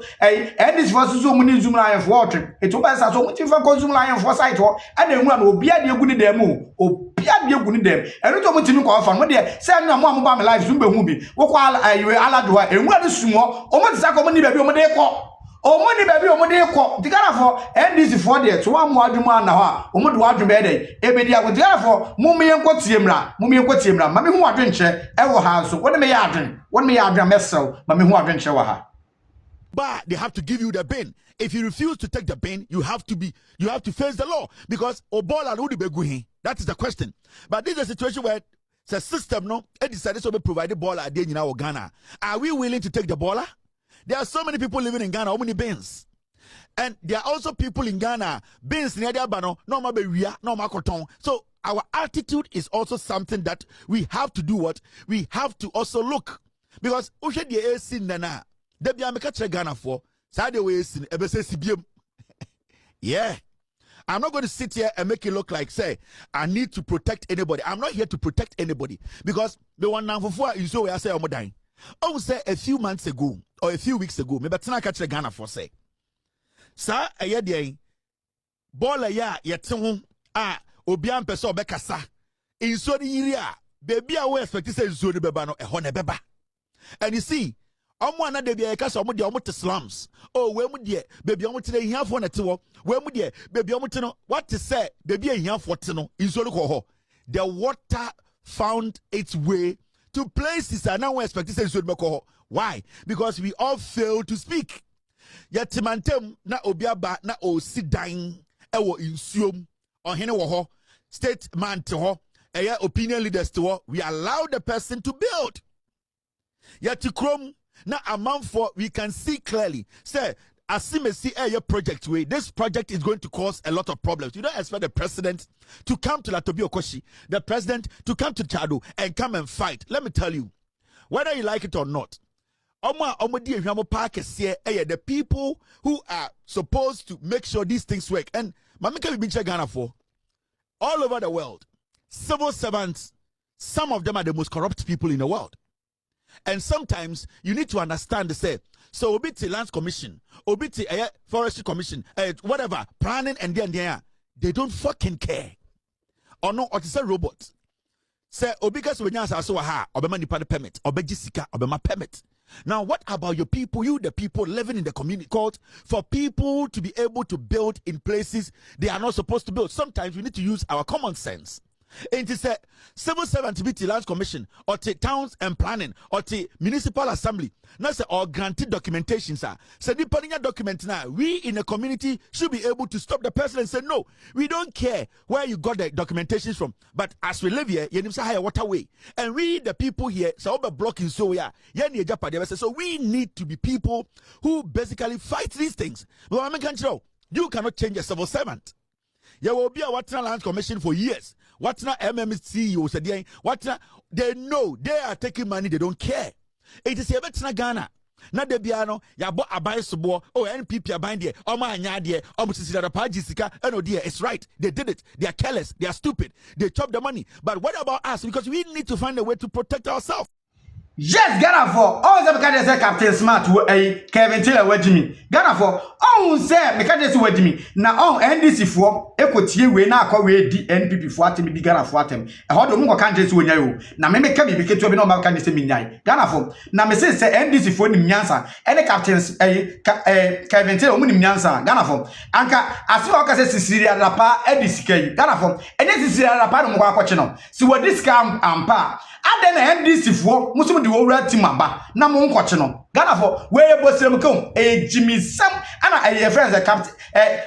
this for so mo ni zoom line for otwe eto ba sa so mo ti fa ko zoom line for site ho and enwura no obi ade egu ni dem obi ade egu ni dem eno to mo ti mi ko fa mo de say na mo ba me live zoom be hu bi wo kwa alado ha enwura ni sumo omo ti sa ko mo ni ba bi omo de ko omoni baby omode ko digara for NDC for there to one more adwuma na ho omodo adwuma e dey ebedi ago digara for mumye nkotiemra mame hu adwenche e wo ha so wona me ya adwen mesel mame hu adwenche wo ha. But they have to give you the bin. If you refuse to take the bin, you have to face the law because obola no be. That is the question. But this is a situation where the system no decided to provide the baller at the Ghana. Are we willing to take the baller? There are so many people living in Ghana, how many bins? And there are also people in Ghana, bins near their bano, no maberia, no makoton. So our attitude is also something that we have to do what? We have to also look. Because Ushe de Esin Nana, Debia Mekache Ghana for, Sade Wesin, Ebese Sibium. Yeah. I'm not going to sit here and make it look like, say, I need to protect anybody. I'm not here to protect anybody. Because the one now for you so I say I'm dying. I would say a few months ago or a few weeks ago, maybe I catch the Ghana for say. Sir, a year day, Bola ya yetung obian peso bekasa. In so the area, baby, I will expect to say Zodi Bebano a hone beba. And you see, Omwana de be kasa omo de omo te slums. Oh, we mu de baby omo te here for na te wo. We mu de baby omo te no what to say baby here for te no in so ho. The water found its way to places I now expect to say Zodi Beko. Why? Because we all fail to speak. Yetimantem na obiaba na o sidan ewo insuom ohene wo ho state man te ho eye opinion leaders te ho we allow the person to build. Yetikrom na amount for we can see clearly say asimesi eye project way this project is going to cause a lot of problems. You don't expect the president to come to Latobi Okoshi, the president to come to Chado and come and fight. Let me tell you, whether you like it or not, the people who are supposed to make sure these things work. And Mamika Bibincha Ghana for all over the world, civil servants, some of them are the most corrupt people in the world. And sometimes you need to understand the say, so Obiti Lands Commission, Obiti Forestry Commission, whatever, planning and then they don't fucking care. Or no, or to say robots. Say Obikas Wenyas Asoha, Obama Nipa permit, Obejisika, Obama permit. Now, what about your people, you the people living in the community called for people to be able to build in places they are not supposed to build? Sometimes we need to use our common sense. And to say civil servant to be the Lands Commission or to towns and planning or to municipal assembly. Now say or granted documentation, sir. So depending on document now, we in the community should be able to stop the person and say, no, we don't care where you got the documentations from. But as we live here, you need to hire waterway. And we the people here, so we're blocking so we are. So we need to be people who basically fight these things. But you cannot change a civil servant. There will be a Water Lands Commission for years. What's not MMC said what they know they are taking money, they don't care. It is a better Ghana. Not the piano, Yabo Abaysobo, oh NPP Abandia, Oma Nyadia, Omusida Pajisika, and oh dear, it's right. They did it. They are careless, they are stupid, they chop the money. But what about us? Because we need to find a way to protect ourselves. Yes, Ghana for all the mechanics say Captain Smart Kevin Taylor Wajimi. Ghana for all say mechanics Wajimi. Now on NDC for equity we na call we NPP for atem bi Ghana for atem. E ho do mo kan jesu wonya yo. Na me meka bi ketu bi no ma kan jesu minyai. Ghana for na me say NDC for nim nyansa. Any Captain Kevin Taylor mo nim nyansa. Ghana for anka ase o ka say sisiri adapa edisika yi. Ghana for enye sisiri adapa no mo akwache no. Si wodi scam ampa ade na NDC fo musum de owura team aba na mo nkwoche no Ghana fo we bosrem kom ejimisam ana eye friends captain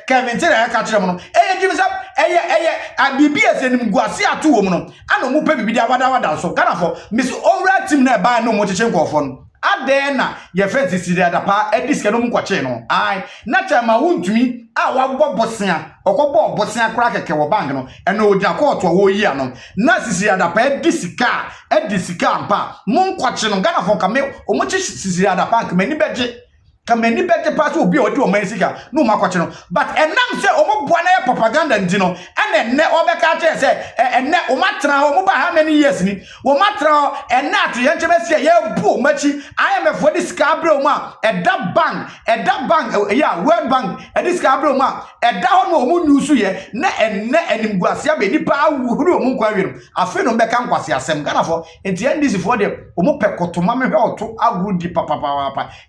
Kevin Tera ka kire mo no ejimisam eye abibia senim guase ato wo mo no ana mo pa bibidi awada so Ghana fo miss owura team na ba no mo cheche nkofo no adena ye friends sisi adapa ediske no nkwoche no ai na chama wuntumi a wabọ bosia okọbọ bosia kra keke wo bank no eno ogina court wo yi ano na sisi adapa edisika mpa mo nkwache no Ghana fo kame omochi sisi adapa kame ni beje pass obi odi o man sika no makwache no but enam se omo boa na propaganda ndi no ene obeka che se ene o matra o ba how many years ni o matra ene atu ye nchebe se ye bu machi IMF for this cabro ma eda bank ya World Bank this cabro ma eda ho no omu nyusu ye na ene animguase be nipa awuru omu nkwa wirum afi no beka nkwase asem Ghana fo enti NDC for dem omu pekotoma me hwe oto aguru di papa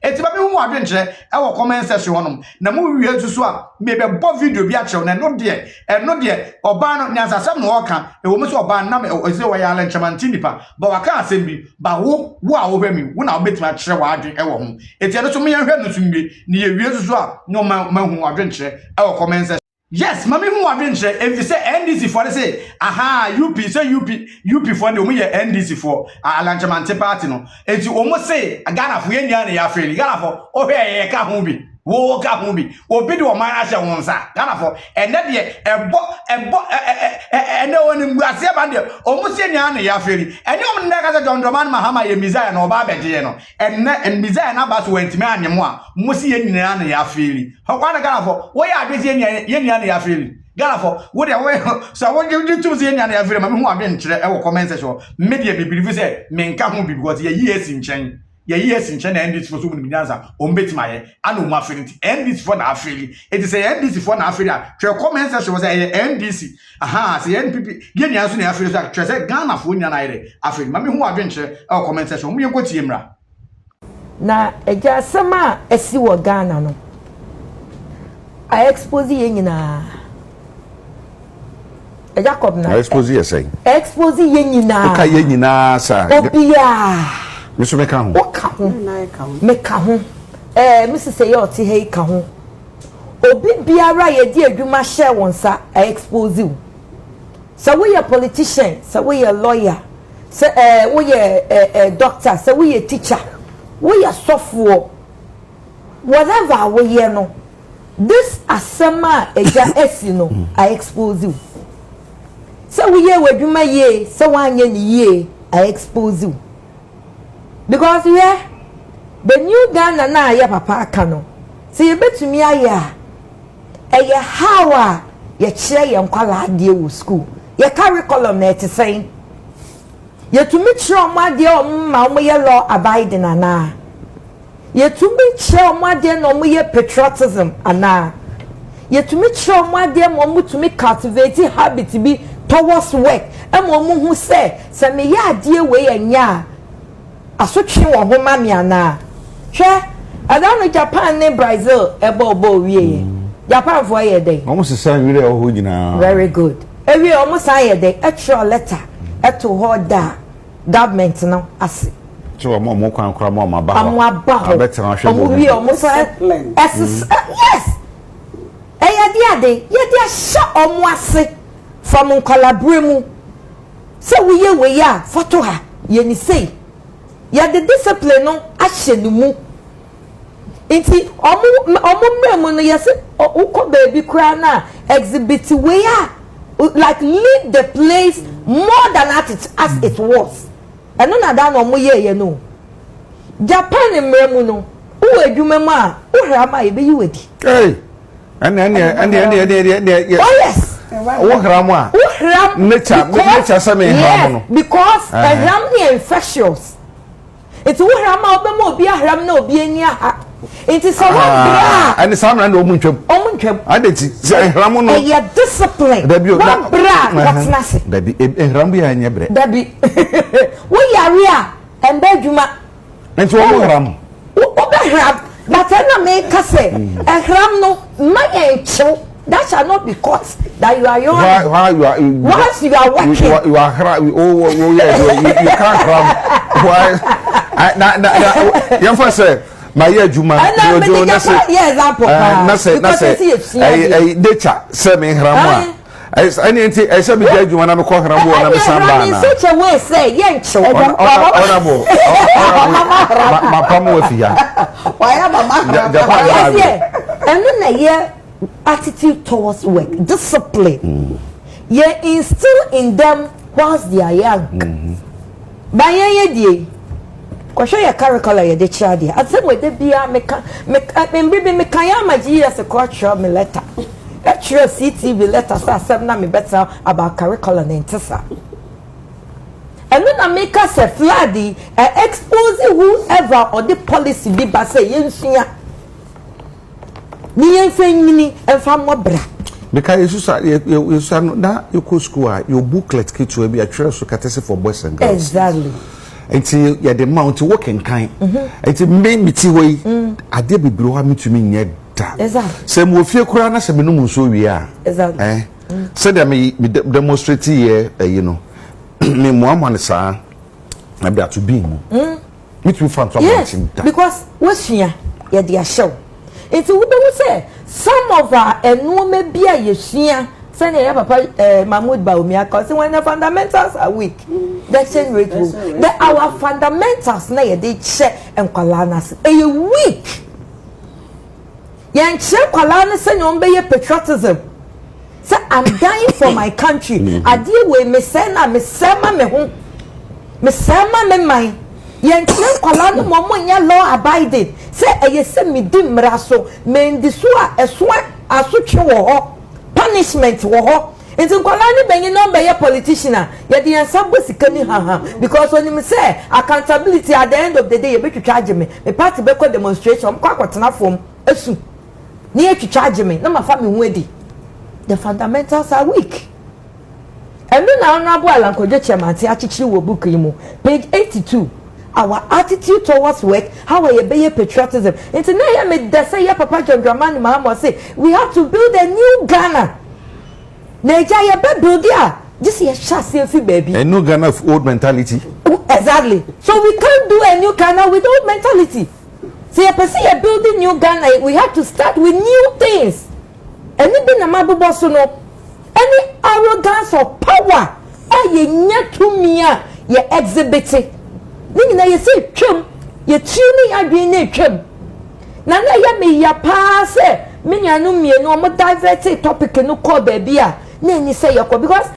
enti ba me hu adwe nche e wo comment section honum na mu wie susu a me be bo video bi a chew na no de oba no nyansasem no oka e wo me so oba na me ose wo ya ala nchamanti nipa ba waka asem bi ba wo a wo hwe mi wo na obetima kire wa adwe e wo ho enti no so me hwe no sumbe ni ye wie susu a no ma hu adwe nche e wo comment section. Yes, mami hu adwenche if you say NDC for say aha UP say UP for the omo ye NDC for alanchemante party no enti omo say Ghana for yenya na ya feli Ghana for o hwe ye ka hu bi wo ka hu bi obi de o man ahye wonsa Ghana for ene de ebo ene woni mguase ba de omo say nya na ya feli ene omo nda ka say John Dramani Mahama ye Messiah na oba beje no ene Messiah na ba so wentime anyemo a mo si ye nyina na ya feli ho kwa na Ghana for wo ya adwe ye nya na ya feli Ghana for wo de wo so wo you to say nya na ya feli ma me hu adwe nkyere e wo comment section media be believe say me nka hu bi because ye esi nchen na NDC for so many millions ombetima ye ana o mafeli NDC for na afeli it is a NDC for na afeli a twe comment section was say NDC aha say NPP ye nya so na afeli so twe say Ghana for nya na ye afeli ma me hu adwe nkyere e wo comment section mu ye nkotie mra na eja sama esi wo Ghana no I expose ye nyina Jacob na expose ye say expose ye nyina o ka ye nyina sa obia Miso meka ho. Oka ho. Meka ho. Mrs. Sayoti hey ka ho. Obi biara ye di adwuma hye wonsa expose you. So we a politician, so we a lawyer, so we a doctor, so we a teacher, we a software. Whatever we here no. This asema eja esi no I expose you. So we ye adwuma ye, so wanye ni ye I expose you. Because yeah, the new Ghana na ya papa kano. See you bet to me aya. Eye how ye chire ye nkwala ade wo school. Ye curriculum na ete saying. Ye to me chire omo ade omma omo ye law abiding ana. Ye to me chire omo ade no omo ye patriotism ana. Ye to me chire omo ade omo to me cultivate habit be towards work. Em omo hu say me ye ade we anya. Asotwe wo ho ma me ana hwe adano Japan ne Brazil ebo wie Japan for ye dey almost the same way o ho nyina very good ewie almost say dey extra letter eto ho da government no ase so mo kwan kra mo ma ba ho abetra hwe mo wie almost yes ye dia sha omo ase from collaborate so we ya photo ha ye ni say ya the discipline no ahye no mu enti omo mremu no yes uko baby kra na exhibit we ya like leave the place more than as it was and no na da no mo ye no Japan mremu no u adwuma mu a u hra ma ye be yi wadi hey and oh yes wo hra mu a nature say me hra mu no because hram ni infectious. It's who Rama Obama be a ram no be any ha. It is a bra. And the Samran Omunchum. I did say Ramon. Your discipline. One bra. What's nothing. Baby, Rambia and your bread. Baby. We are here and Beduma. And to all Ram. Ram. But I make a say. A ram no my chill. that shall not be cause that you are young. Why you are once you are working, you are yeah, you can't cram. Why? You say my year Juma. example. Nature say me hramwa. I said me year Juma na me ko hramwa na me samba na. Such a way say yencho. Honorable. Ma pamu afia. Why am I? And then a year attitude towards work, discipline. You instill in them whilst they are young. By ye Kwasho ya curriculum ya de chadi. I said we de bia me kayama Jesus kwasho me letter. Actually CTV letter say asem na me better about curriculum in Tessa. And then I make us a fladdy exposing whoever or the policy be ba say yensia. Ni yenfeni enfam wobra. Because you say na you go school your booklet kit will be a trail so catese for boys and girls. Exactly. Until you the mount working kind. Until me miti way ade bibiro ha mitumi nye da. Exactly. Say mo fie kura na se me no mu so wi a. Exactly. Say that me demonstrate here you know. Me mo amane sa na be to be mo. Mitumi fan to am da. Because what's here ya dia show. It's we say some of our enuome bia yesua say na papa Mahmoud Baumia cause when the fundamentals are weak the exchange rate will our fundamentals na ye dey check enkwala na se e weak yan check kwala na say no be patriotism say I'm dying for my country ade we me say na me sema me ho me sema me mai yan check kwala no mo nya law abiding say eye say me di mraso me ndiso a eso asotwe wo ho punishment wo ho nti kwala ni benyi no be politician ye dey ansabo sikani ha because when me say accountability at the end of the day you be to charge me party be ko demonstration kwa kwatena form esu ni e to charge me na ma fa me hu the fundamentals are weak and then honorable Alankojo chairman ti achichiri wo book yi mo page 82 our attitude towards work, how we be patriotism. And today I made the say Papa John Dramani Mahama say we have to build a new Ghana. Nigeria be build ya. This is a chassis baby. A new Ghana of old mentality. Exactly. So we can't do a new Ghana with old mentality. See, a building new Ghana, we have to start with new things. Anything na mabubo so no. Any arrogance or power, ye nya to me ye exhibit. Nina you say chum, you tuning adwin na chum. Na na ya me ya pa say me nya no mie no mo divert topic no call baby a na ni say yakọ because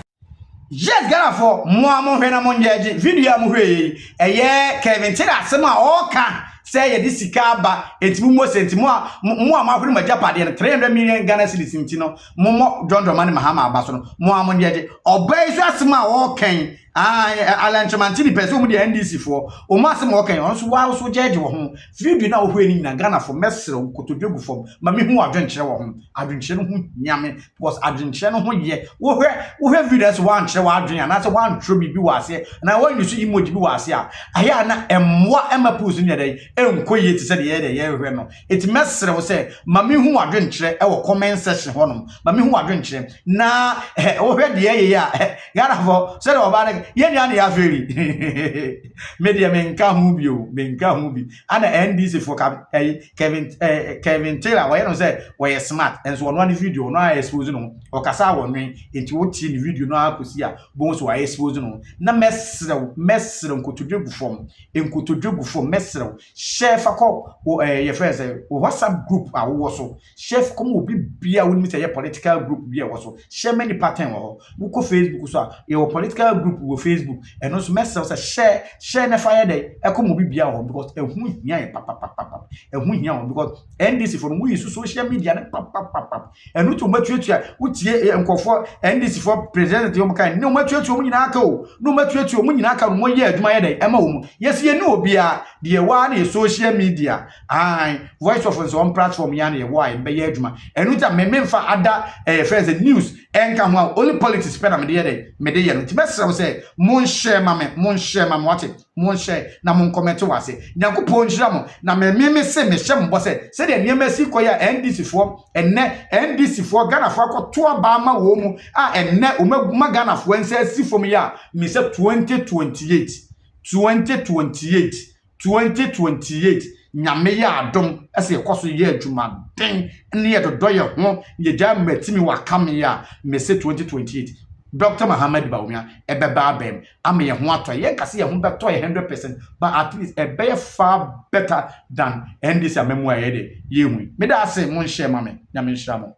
yes Ghana for mo hwe na mo nyaji video am hwe eye Kevin tira asem a oka say ye disika ba entimu mo sentimu a mo amahwe ma japade no 300 million Ghana cedis ntino mo John Dramani Mahama abaso no mo amon nyaji obai so asem a okan alanchamanti ni person mu de NDC for o ma asem okan on so wa so jeje wo ho video na ohwe ni na Ghana for mesre kotodwegu fom ma me hu adwenkyere wo ho adwenkyere no hu nyame because adwenkyere no ho ye wo hwe videos wan kyere wa adwen ana se wan tro bibi wase na wan yusu emoji bi wase a aya na emwa emapose ni dey enkoye ti se de ye hwe no it mesre wo se ma me hu adwenkyere e wo comment section ho no ma me hu adwenkyere na wo hwe de ye ya Ghana for se de oba na ye nya na ya feri media menka hu bi ana NDC for Kevin Taylor we no say we smart and so one video no expose no o kasa wonwen enti wo tie ni video no akosi a bon so we expose no na mesre nkotodwegu fom mesre chef akọ ye friends WhatsApp group a wo so chef come obi bia wo mi say political group bia wo so share many pattern wo ko Facebook so a your political group wo Facebook and also mesre say share na fire day e come obi bia wo because ehun hia papa ehun hia because NDC for we use social media na papa enu to matuatua utie enkofo NDC for president yo mkan ne matuatua mu nyina aka o no matuatua mu nyina aka no mo ye adwuma ye dey ema wo mu yes ye ne obi a the one social media voice of some platform yana why be adwuma enu ta me fa ada friends news enka ho only politics spend am dey me dey no ti mesra say mon share mame what mon share na mon comment wase nyankopon nhira mo na me se me hye mbo se de niam si koya NDC fo NDC fo Ghana fo akoto aba ma wo mu enne omaguma Ghana fo ense si fo me ya me se 2028 nyame ya adom ese ekoso ye adwuma den ne ye dodoye ho ye ja matimi wakame ya me se 2028 Dr. Muhammad Baumia ebeba abem ame ye ho ato ye kase ye ho beto 100% but at least e be far better than NDC amemu ayede ye hu me da say mon share mame nyame nhira mo